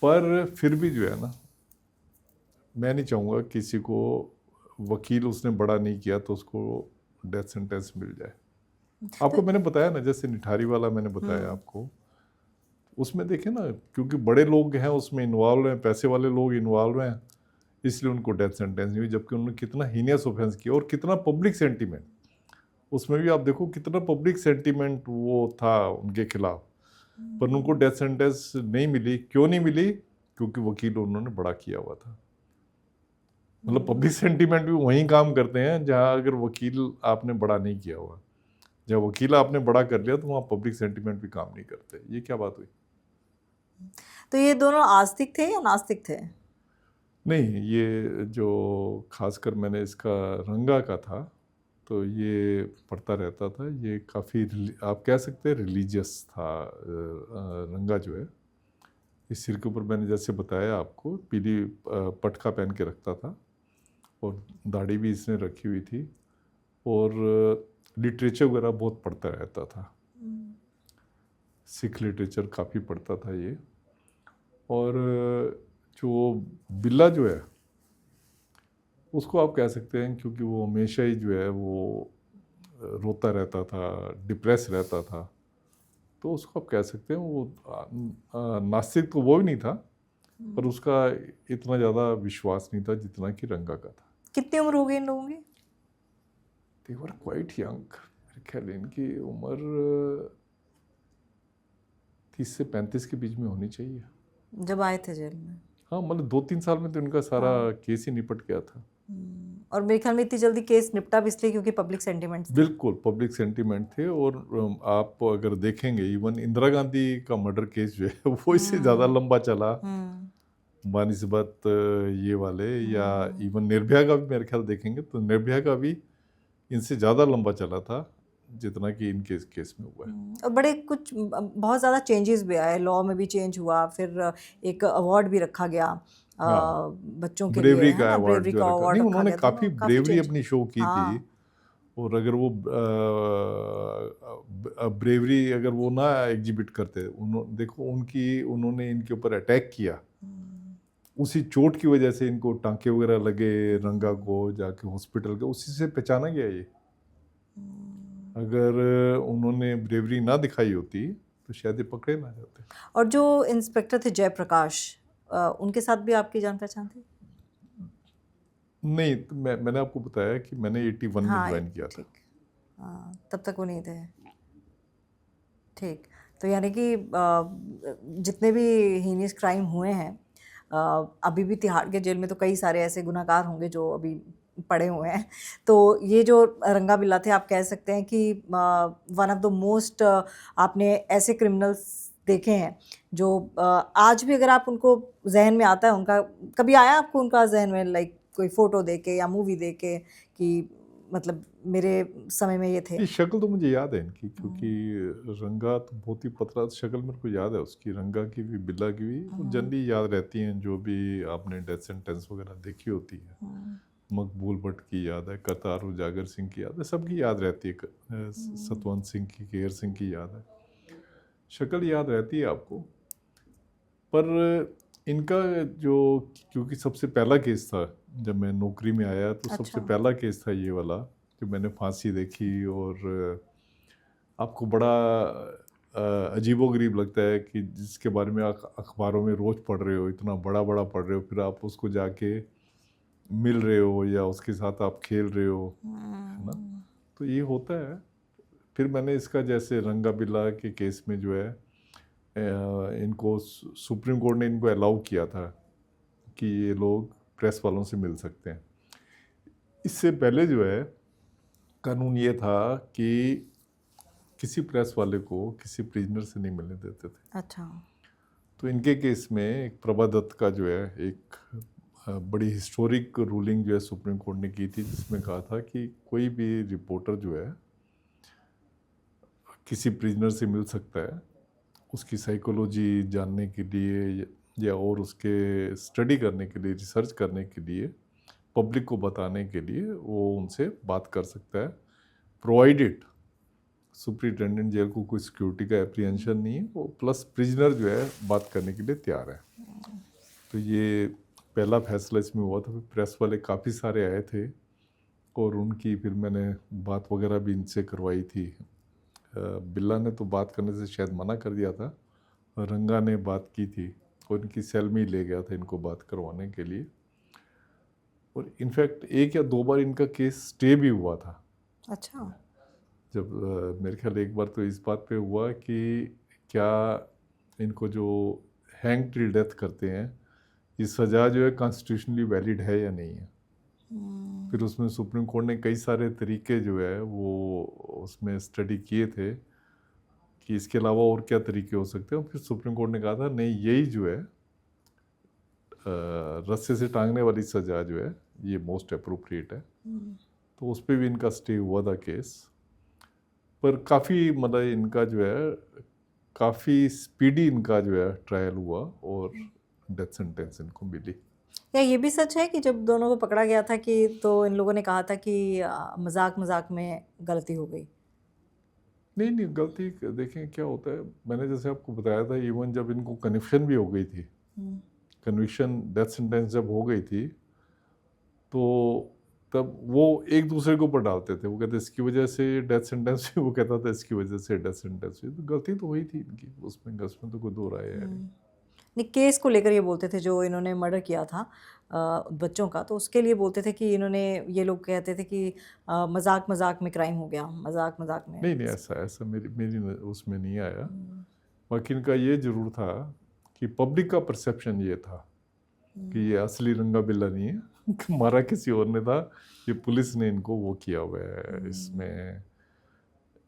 पर फिर भी जो है ना, मैं नहीं चाहूँगा किसी को वकील उसने बड़ा नहीं किया तो उसको डेथ सेंटेंस मिल जाए। आपको मैंने बताया ना, जैसे निठारी वाला मैंने बताया आपको, उसमें देखें ना, क्योंकि बड़े लोग हैं उसमें इन्वॉल्व हैं, पैसे वाले लोग इन्वॉल्व हैं, इसलिए उनको डेथ सेंटेंस नहीं हुई। जबकि उन्होंने कितना हीनियस ऑफेंस किया और कितना पब्लिक सेंटीमेंट, उसमें भी आप देखो कितना पब्लिक सेंटीमेंट वो था उनके खिलाफ, पर उनको डेथ सेंटेंस नहीं मिली। क्यों नहीं मिली? क्योंकि वकील उन्होंने बड़ा किया हुआ था। मतलब पब्लिक सेंटीमेंट भी वहीं काम करते हैं जहां अगर वकील आपने बड़ा नहीं किया हुआ। जब वकील आपने बड़ा कर लिया तो वहाँ पब्लिक सेंटीमेंट भी काम नहीं करते। ये क्या बात हुई?
तो ये दोनों आस्तिक थे या नास्तिक थे?
नहीं, ये जो खासकर मैंने इसका रंगा का था, तो ये पढ़ता रहता था। ये काफ़ी आप कह सकते हैं रिलीजियस था रंगा जो है, इस सिर के ऊपर मैंने जैसे बताया आपको पीली पटका पहन के रखता था और दाढ़ी भी इसने रखी हुई थी और लिटरेचर वगैरह बहुत पढ़ता रहता था। सिख लिटरेचर काफ़ी पढ़ता था ये। और जो बिल्ला जो है उसको आप कह सकते हैं क्योंकि वो हमेशा ही जो है वो रोता रहता था, डिप्रेस रहता था, तो उसको आप कह सकते हैं वो नास्तिक तो वो भी नहीं था पर उसका इतना ज़्यादा विश्वास नहीं था जितना कि रंगा का था।
कितनी उम्र हो गई इन लोगों की?
दे वर क्वाइट यंग, मेरे ख्याल इनकी उम्र 30 से 35 के बीच में होनी चाहिए
जब आए थे जेल में।
हाँ, मतलब 2-3 साल में तो इनका सारा केस ही निपट गया था।
और मेरे ख्याल में इतनी जल्दी केस निपटा भी इसलिए क्योंकि पब्लिक सेंटिमेंट्स थे।
बिल्कुल पब्लिक सेंटीमेंट थे। और आप अगर देखेंगे इवन इंदिरा गांधी का मर्डर केस जो है वो इससे ज़्यादा लंबा चला बानिस्बत ये वाले, या इवन निर्भया का भी मेरे ख्याल देखेंगे तो निर्भया का भी इनसे ज़्यादा लंबा चला था जितना कि इनके केस में हुआ है।
और बड़े कुछ बहुत ज़्यादा चेंजेस भी आए, लॉ में भी चेंज हुआ, फिर एक अवार्ड भी रखा गया बच्चों के
ब्रेवरी
लिए,
का अवार्ड
ब्रेवरी
जो
का
रखा,
अवार्ड
नहीं
रखा
उन्होंने
गया था,
काफ़ी
काफी
ब्रेवरी
change।
अपनी शो की
हाँ।
थी। और अगर वो ब्रेवरी अगर वो ना एग्जिबिट करते, देखो उन्होंने इनके ऊपर अटैक किया, उसी चोट की वजह से इनको टांके वगैरह लगे, रंगा को जाके हॉस्पिटल के उसी से पहचाना गया ये। अगर उन्होंने ब्रेवरी ना दिखाई होती तो शायद ये पकड़े ना जाते।
और जो इंस्पेक्टर थे जयप्रकाश, उनके साथ भी आपकी जान पहचान थी?
नहीं, तो मैंने आपको बताया कि मैंने 81 में
हाँ,
ज्वाइन किया था।
ठीक। हाँ, तब तक वो नहीं थे। ठीक, तो यानी कि जितने भी हीनियस क्राइम हुए हैं, अभी भी तिहाड़ के जेल में तो कई सारे ऐसे गुनहगार होंगे जो अभी पड़े हुए हैं। तो ये जो रंगा बिल्ला थे, आप कह सकते हैं कि वन ऑफ द मोस्ट आपने ऐसे क्रिमिनल्स देखे हैं जो आज भी अगर आप उनको जहन में आता है उनका, कभी आया आपको उनका जहन में, लाइक कोई फोटो देके या मूवी देके कि मतलब मेरे समय में ये थे?
ये शक्ल तो मुझे याद है इनकी, क्योंकि रंगा तो बहुत ही पतला, शक्ल मेरे को याद है उसकी, रंगा की भी बिल्ला की भी जनरली याद रहती हैं जो भी आपने डेथ सेंटेंस वगैरह देखी होती है। मकबूल भट्ट की याद है, करतार उजागर सिंह की याद है, सबकी याद रहती है, सतवंत सिंह की, केहर सिंह की याद है, शक्ल याद रहती है आपको। पर इनका जो, क्योंकि सबसे पहला केस था जब मैं नौकरी में आया तो सबसे पहला केस था ये वाला जो मैंने फांसी देखी। और आपको बड़ा अजीबोगरीब लगता है कि जिसके बारे में आप अखबारों में रोज़ पढ़ रहे हो, इतना बड़ा बड़ा पढ़ रहे हो, फिर आप उसको जाके मिल रहे हो या उसके साथ आप खेल रहे हो, है ना, तो ये होता है। फिर मैंने इसका जैसे रंगा बिल्ला के केस में जो है इनको सुप्रीम कोर्ट ने इनको अलाउ किया था कि ये लोग प्रेस वालों से मिल सकते हैं। इससे पहले जो है कानून ये था कि किसी प्रेस वाले को किसी प्रिजनर से नहीं मिलने देते थे।
अच्छा।
तो इनके केस में एक प्रभा दत्त का जो है एक बड़ी हिस्टोरिक रूलिंग जो है सुप्रीम कोर्ट ने की थी, जिसमें कहा था कि कोई भी रिपोर्टर जो है किसी प्रिजनर से मिल सकता है उसकी साइकोलॉजी जानने के लिए या और उसके स्टडी करने के लिए, रिसर्च करने के लिए, पब्लिक को बताने के लिए वो उनसे बात कर सकता है, प्रोवाइडेड सुपरिटेंडेंट जेल को कोई सिक्योरिटी का एप्रीहेंशन नहीं है, वो प्लस प्रिजनर जो है बात करने के लिए तैयार है। तो ये पहला फैसला इसमें हुआ था। फिर प्रेस वाले काफ़ी सारे आए थे और उनकी फिर मैंने बात वगैरह भी इनसे करवाई थी। बिल्ला ने तो बात करने से शायद मना कर दिया था, रंगा ने बात की थी और इनकी सेल में ही ले गया था इनको बात करवाने के लिए। और इनफैक्ट 1 या 2 बार इनका केस स्टे भी हुआ था।
अच्छा।
जब मेरे ख्याल एक बार तो इस बात पे हुआ कि क्या इनको जो हैंग टिल डेथ करते हैं ये सज़ा जो है कॉन्स्टिट्यूशनली वैलिड है या नहीं है। फिर उसमें सुप्रीम कोर्ट ने कई सारे तरीके जो है वो उसमें स्टडी किए थे कि इसके अलावा और क्या तरीके हो सकते हैं। फिर सुप्रीम कोर्ट ने कहा था नहीं, यही जो है रस्से से टांगने वाली सज़ा जो है ये मोस्ट अप्रोप्रिएट है। तो उस पर भी इनका स्टे हुआ था केस। पर काफ़ी मतलब इनका जो है काफ़ी स्पीडी इनका जो है ट्रायल हुआ और डेथ सेंटेंस इनको मिली।
या ये भी सच है कि जब दोनों को पकड़ा गया था कि तो इन लोगों ने कहा था कि मजाक मजाक में गलती हो गई?
नहीं नहीं, गलती देखें क्या होता है, मैंने जैसे आपको बताया था, इवन जब इनको कन्विक्शन भी हो गई थी, कन्विक्शन डेथ सेंटेंस जब हो गई थी, तो तब वो एक दूसरे के ऊपर डालते थे। वो कहते इसकी वजह से डेथ सेंटेंस हुई, वो कहता था इसकी वजह से डेथ सेंटेंस हुई। तो गलती तो हुई थी इनकी, उसमें तो कोई दो राय है नहीं।
नहीं, केस को लेकर ये बोलते थे जो इन्होंने मर्डर किया था बच्चों का, तो उसके लिए बोलते थे कि इन्होंने, ये लोग कहते थे कि मजाक मजाक में क्राइम हो गया, मजाक मजाक में।
नहीं नहीं, ऐसा मेरी उसमें नहीं आया। बाकी इनका ये जरूर था कि पब्लिक का परसेप्शन ये था कि ये असली रंगा बिल्ला नहीं है, मारा किसी और ने था, ये पुलिस ने इनको वो किया हुआ है, इसमें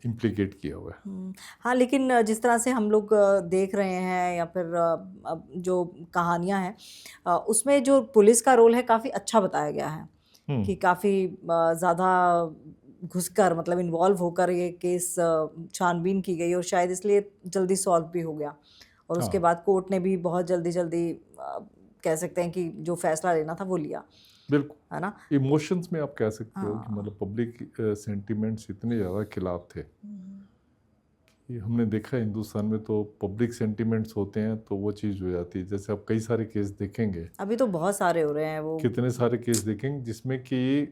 इम्प्लीकेट किया हुआ है।
हाँ, लेकिन जिस तरह से हम लोग देख रहे हैं या फिर अब जो कहानियां हैं उसमें जो पुलिस का रोल है काफ़ी अच्छा बताया गया है कि काफ़ी ज़्यादा घुसकर, मतलब इन्वॉल्व होकर ये केस छानबीन की गई और शायद इसलिए जल्दी सॉल्व भी हो गया। और उसके बाद कोर्ट ने भी बहुत जल्दी कह सकते हैं कि जो फैसला लेना था वो लिया,
बिल्कुल,
है ना।
इमोशंस में आप कह सकते हो कि मतलब पब्लिक सेंटिमेंट्स इतने ज़्यादा खिलाफ थे कि हमने देखा हिंदुस्तान में तो पब्लिक सेंटिमेंट्स होते हैं तो वो चीज़ हो जाती है। जैसे आप कई सारे केस देखेंगे,
अभी तो बहुत सारे हो रहे हैं, वो
कितने सारे केस देखेंगे जिसमें कि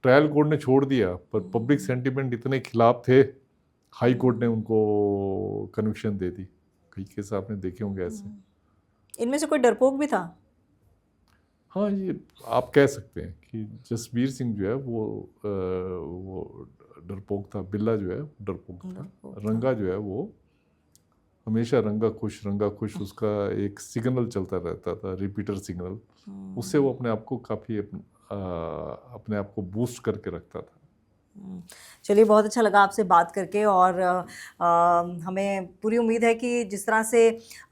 ट्रायल कोर्ट ने छोड़ दिया पर पब्लिक सेंटिमेंट इतने खिलाफ थे, हाई कोर्ट ने उनको कन्विक्शन दे दी। कई केस आपने देखे होंगे ऐसे।
इनमें से कोई डरपोक भी था?
हाँ, ये आप कह सकते हैं कि जसबीर सिंह जो है वो डरपोक था, बिल्ला जो है डरपोक था, रंगा जो है वो हमेशा रंगा खुश उसका एक सिग्नल चलता रहता था, रिपीटर सिग्नल, उससे वो अपने आप को काफ़ी अपने आप को बूस्ट करके रखता था।
चलिए, बहुत अच्छा लगा आपसे बात करके और हमें पूरी उम्मीद है कि जिस तरह से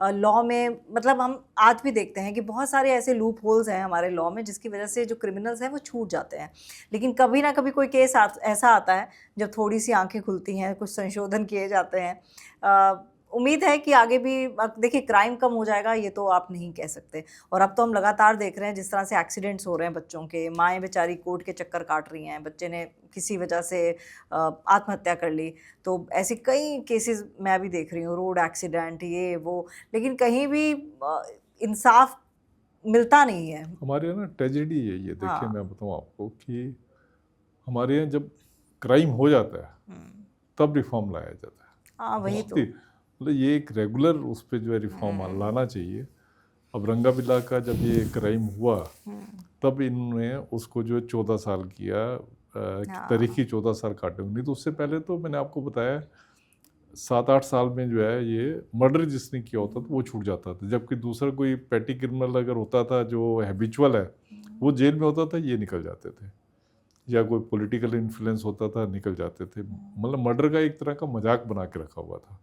लॉ में, मतलब हम आज भी देखते हैं कि बहुत सारे ऐसे लूप होल्स हैं हमारे लॉ में जिसकी वजह से जो क्रिमिनल्स हैं वो छूट जाते हैं, लेकिन कभी ना कभी कोई केस ऐसा आता है जब थोड़ी सी आंखें खुलती हैं, कुछ संशोधन किए जाते हैं। उम्मीद है कि आगे भी, देखिए, क्राइम कम हो जाएगा ये तो आप नहीं कह सकते। और अब तो हम लगातार देख रहे हैं जिस तरह से एक्सीडेंट्स हो रहे हैं बच्चों के, माएँ बेचारी कोर्ट के चक्कर काट रही हैं, बच्चे ने किसी वजह से आत्महत्या कर ली, तो ऐसे कई केसेस मैं भी देख रही हूँ, रोड एक्सीडेंट, ये वो, लेकिन कहीं भी इंसाफ मिलता नहीं है।
हमारे यहाँ ना ट्रेजेडी है ये, देखिए मैं बताऊँ आपको कि हमारे यहाँ जब क्राइम हो जाता है तब रिफॉर्म लाया जाता है।
हाँ, वही तो,
मतलब ये एक रेगुलर उस पर जो है रिफॉर्म लाना चाहिए। अब रंगा बिल्ला का जब ये क्राइम हुआ तब इन्होंने उसको जो है 14 साल किया, तारीखी 14 साल काटे होंगे, तो उससे पहले तो मैंने आपको बताया 7-8 साल में जो है ये मर्डर जिसने किया होता था वो छूट जाता था, जबकि दूसरा कोई पैटी क्रिमिनल अगर होता था जो हैबिचुअल है वो जेल में होता था, ये निकल जाते थे, या कोई पॉलिटिकल इन्फ्लुएंस होता था निकल जाते थे। मतलब मर्डर का एक तरह का मजाक बना के रखा हुआ था,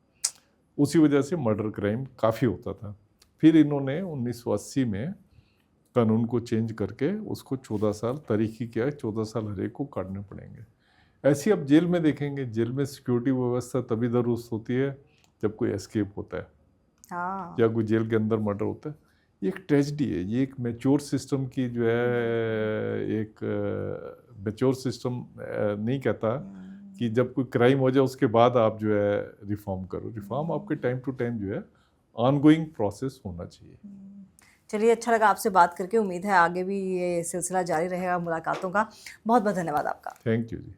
उसी वजह से मर्डर क्राइम काफ़ी होता था। फिर इन्होंने 1980 में कानून को चेंज करके उसको 14 साल तारीखी किया है, 14 साल हर एक को काटने पड़ेंगे। ऐसी अब जेल में देखेंगे, जेल में सिक्योरिटी व्यवस्था तभी दुरुस्त होती है जब कोई एस्केप होता है,
हाँ,
या कोई जेल के अंदर मर्डर होता है। ये एक ट्रेजेडी है, ये एक मैच्योर सिस्टम की जो है, एक मैच्योर सिस्टम नहीं कहता कि जब कोई क्राइम हो जाए उसके बाद आप जो है रिफॉर्म करो। रिफॉर्म आपके टाइम टू टाइम जो है ऑनगोइंग प्रोसेस होना चाहिए।
चलिए, अच्छा लगा आपसे बात करके। उम्मीद है आगे भी ये सिलसिला जारी रहेगा मुलाकातों का। बहुत बहुत धन्यवाद आपका।
Thank you ji.